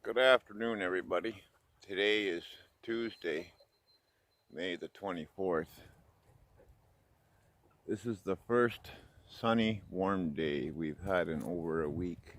Good afternoon, everybody. Today is Tuesday, May the 24th. This is the first sunny, warm day we've had in over a week.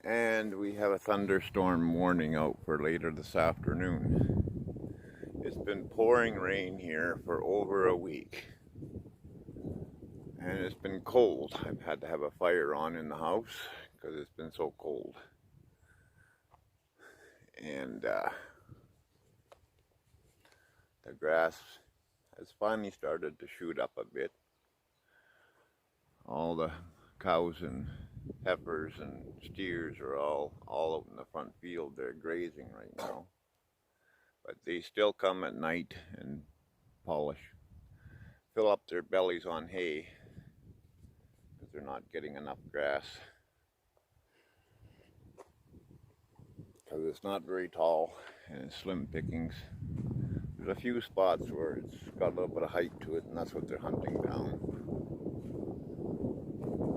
And we have a thunderstorm warning out for later this afternoon. It's been pouring rain here for over a week. And it's been cold. I've had to have a fire on in the house because it's been so cold. And the grass has finally started to shoot up a bit. All the cows and heifers and steers are all out in the front field. They're grazing right now. But they still come at night and fill up their bellies on hay because they're not getting enough grass. Because it's not very tall and it's slim pickings. There's a few spots where it's got a little bit of height to it, and that's what they're hunting down.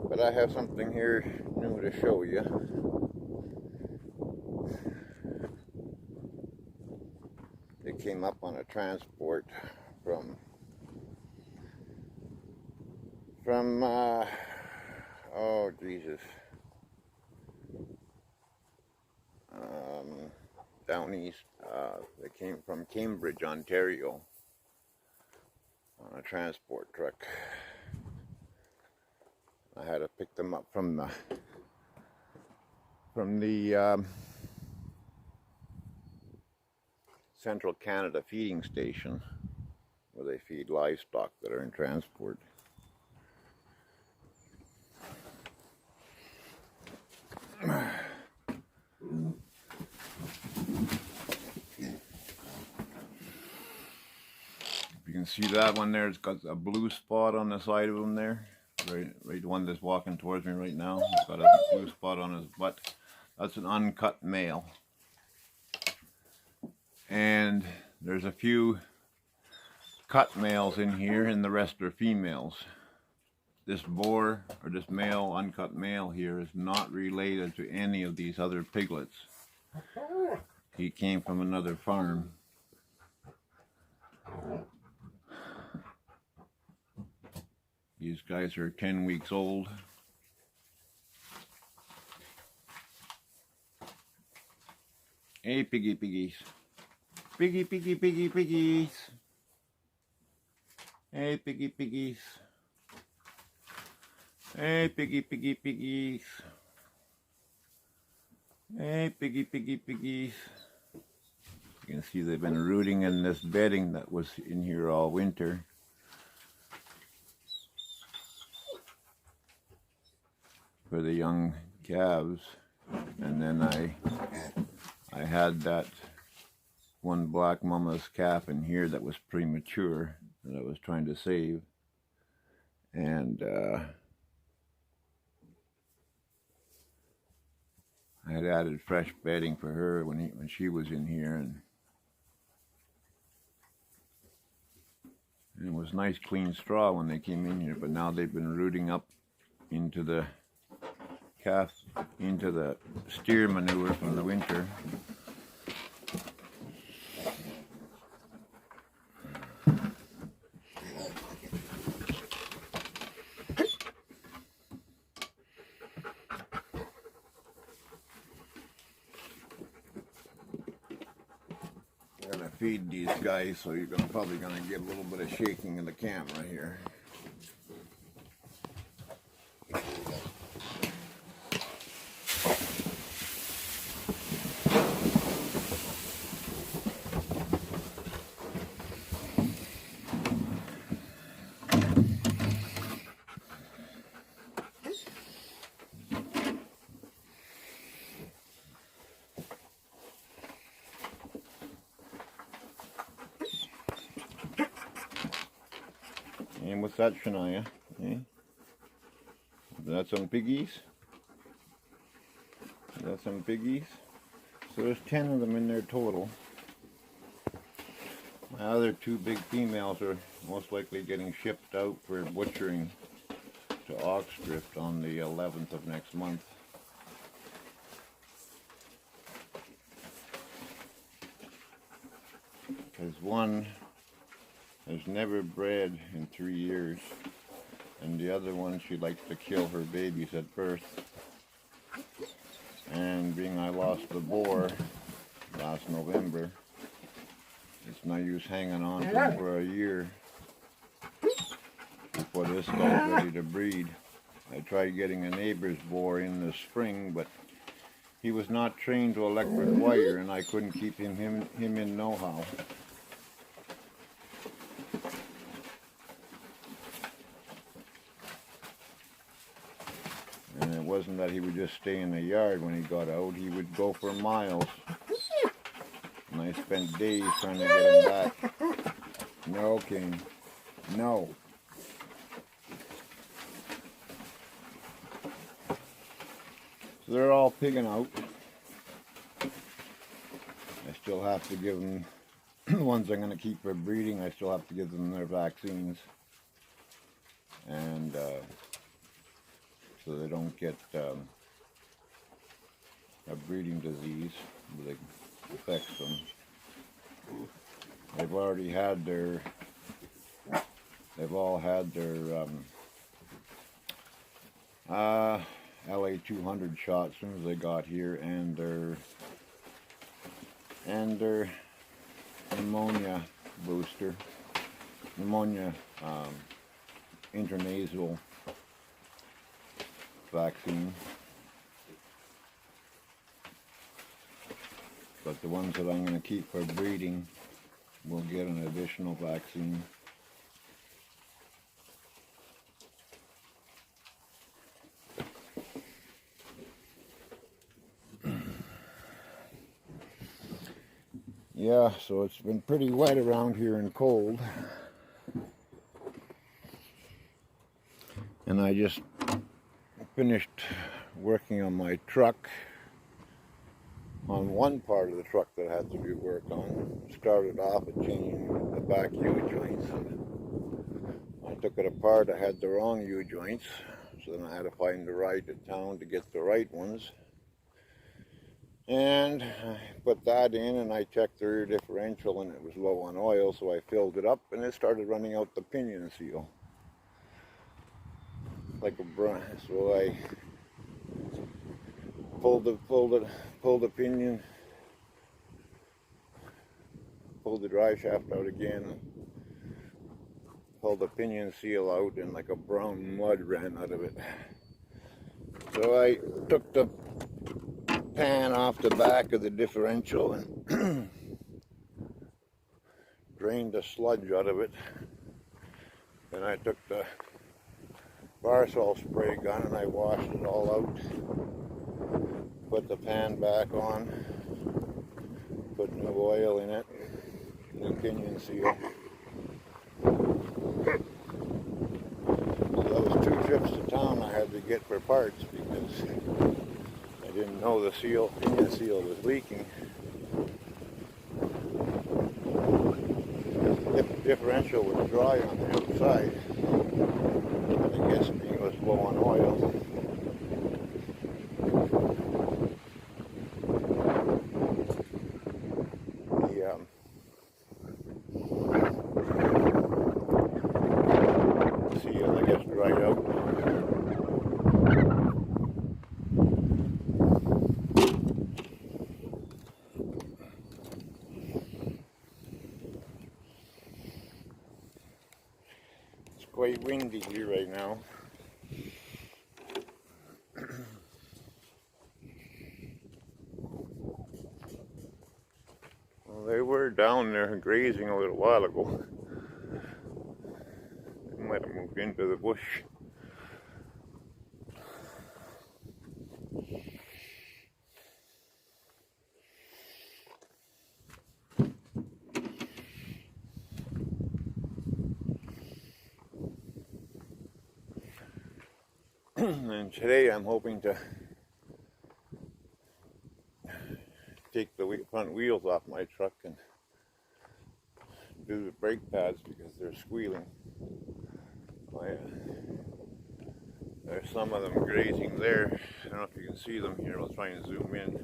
But I have something here new to show you. It came up on a transport from oh Jesus, down east. They came from Cambridge, Ontario, on a transport truck. I had to pick them up from the Central Canada feeding station, where they feed livestock that are in transport. You can see that one there, it's got a blue spot on the side of him there. Right, the one that's walking towards me right now. It's got a blue spot on his butt. That's an uncut male. And there's a few cut males in here, and the rest are females. This boar, or this male, uncut male here, is not related to any of these other piglets. He came from another farm. These guys are 10 weeks old. Hey, piggies. Piggies. Hey, piggies. Hey, piggies. Hey, piggies. You can see they've been rooting in this bedding that was in here all winter. For the young calves. And then I had that one black mama's calf in here that was premature that I was trying to save, and I had added fresh bedding for her when she was in here, and it was nice clean straw when they came in here, but now they've been rooting up into the steer manure from the winter. I'm gonna feed these guys, so you're probably gonna get a little bit of shaking in the camera here. And what's that, Shania? Eh? Is that some piggies? Is that some piggies? So there's 10 of them in there total. My other two big females are most likely getting shipped out for butchering to Oxdrift on the 11th of next month. There's one has never bred in 3 years, and the other one, she likes to kill her babies at birth. And being I lost the boar last November, it's no use hanging on to him for a year before this guy's ready to breed. I tried getting a neighbor's boar in the spring, but he was not trained to electric wire, and I couldn't keep him in know-how. And it wasn't that he would just stay in the yard when he got out. He would go for miles. And I spent days trying to get him back. No, King. No. So they're all pigging out. I still have to give them, the ones I'm going to keep for breeding, I still have to give them their vaccines. And so they don't get a breeding disease that affects them. They've already had their, they've all had their LA 200 shot as soon as they got here, and their pneumonia booster, pneumonia intranasal vaccine. But the ones that I'm going to keep for breeding will get an additional vaccine. Yeah, so it's been pretty wet around here and cold. And I just finished working on my truck, on one part of the truck that had to be worked on. Started off at changing the back U-joints. I took it apart, I had the wrong U-joints, so then I had to find the ride to town to get the right ones. And I put that in, and I checked the rear differential, and it was low on oil, so I filled it up, and it started running out the pinion seal. Like a brush. So I pulled the pinion, pulled the drive shaft out again, pulled the pinion seal out, and like a brown mud ran out of it. So I took the pan off the back of the differential and drained the sludge out of it. Then I took the bar salt spray gun and I washed it all out. Put the pan back on, put new oil in it, new pinion seal. So that was 2 trips to town I had to get for parts because I didn't know the pinion seal was leaking. The differential was dry on the outside. I guess it was low on oil. The seal, I guess, dried out. It's quite windy here right now. Well, they were down there grazing a little while ago. They might have moved into the bush. And today I'm hoping to take the front wheels off my truck and do the brake pads because they're squealing. There's some of them grazing there. I don't know if you can see them here. I'll try and zoom in.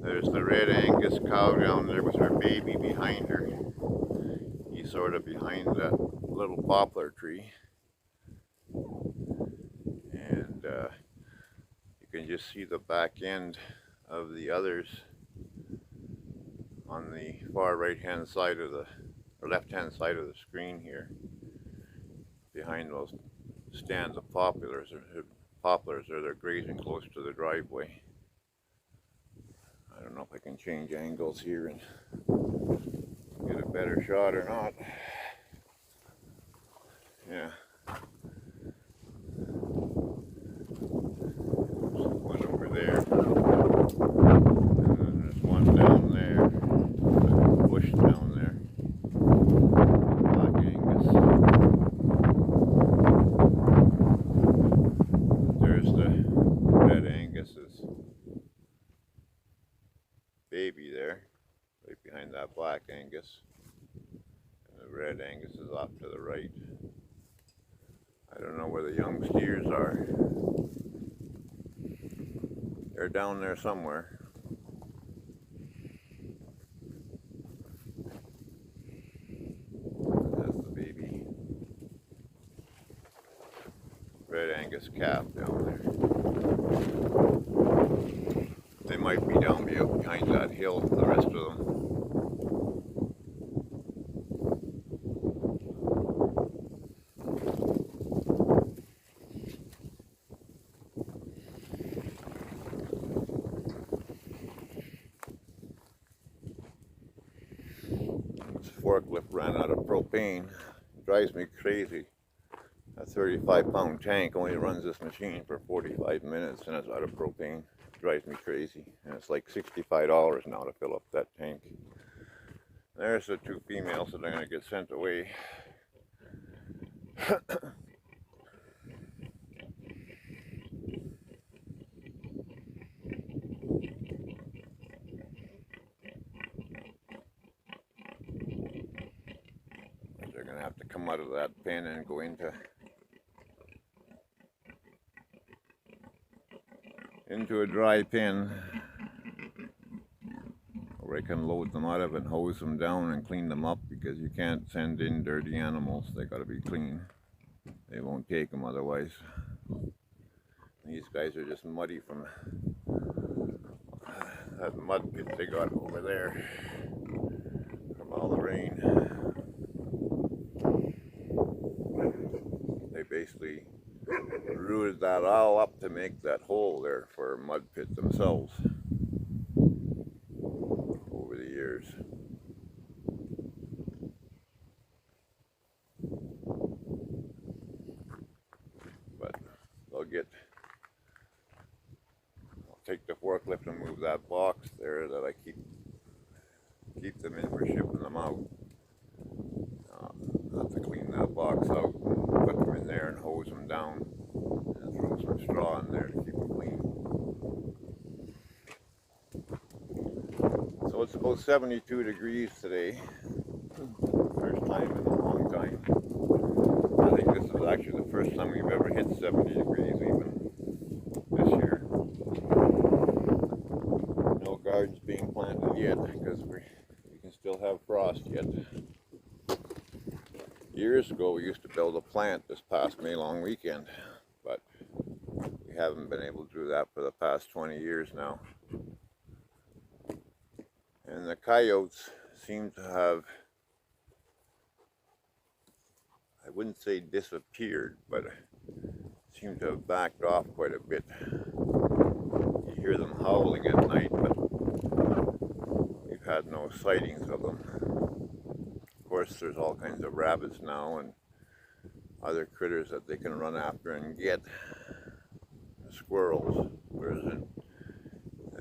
There's the red Angus cow down there with her baby behind her. He's sort of behind that little poplar tree. And you can just see the back end of the others on the far right hand side of the, or left hand side of the screen here. Behind those stands of poplars, or they're grazing close to the driveway. I don't know if I can change angles here and get a better shot or not. Yeah. There's one over there. And then there's one down there. There's a bush down there. Black Angus. There's the red Angus's baby there, right behind that black Angus. And the red Angus is off to the right. I don't know where the young steers are. They're down there somewhere. That's the baby red Angus calf down there. They might be down behind that hill, the rest of them. This forklift ran out of propane. It drives me crazy. A 35-pound tank only runs this machine for 45 minutes and it's out of propane. It drives me crazy. And it's like $65 now to fill up that tank. There's the two females that are going to get sent away. They're going to have to come out of that pen and go into a dry pen where I can load them out of and hose them down and clean them up, because you can't send in dirty animals. They got to be clean. They won't take them otherwise. These guys are just muddy from that mud pit they got over there from all the rain. They basically rooted that all up to make that hole there for a mud pit themselves over the years. But I'll take the forklift and move that box there that I keep them in for shipping them out. I'll have to clean that box out, put them in there and hose them down, and throw some straw in there to keep them clean. So it's about 72 degrees today. First time in a long time. I think this is actually the first time we've ever hit 70 degrees even this year. No gardens being planted yet because we can still have frost yet. Years ago we used to build a plant this past May long weekend, but we haven't been able to do that for the past 20 years now. And the coyotes seem to have, I wouldn't say disappeared, but seem to have backed off quite a bit. You hear them howling at night, but we've had no sightings of them. Of course, there's all kinds of rabbits now and other critters that they can run after and get. Squirrels, whereas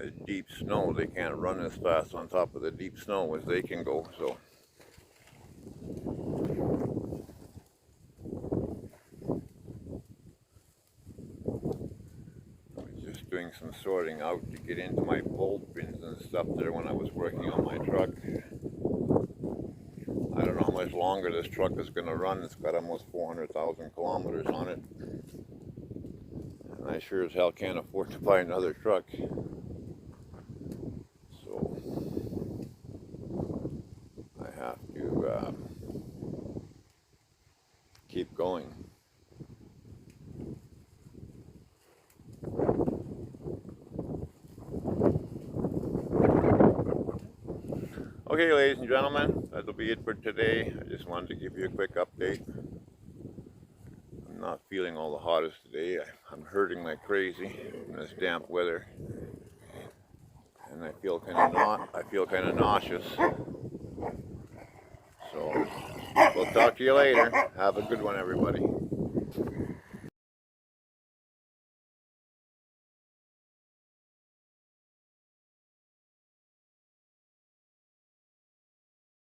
in deep snow they can't run as fast on top of the deep snow as they can go. So I was just doing some sorting out to get into my bolt bins and stuff there when I was working on my truck. I don't know how much longer this truck is going to run. It's got almost 400,000 kilometers on it. And I sure as hell can't afford to buy another truck. have to keep going. Okay, ladies and gentlemen, that'll be it for today. I just wanted to give you a quick update. I'm not feeling all the hottest today. I'm hurting like crazy in this damp weather, and I feel kind of nauseous. So we'll talk to you later. Have a good one, everybody.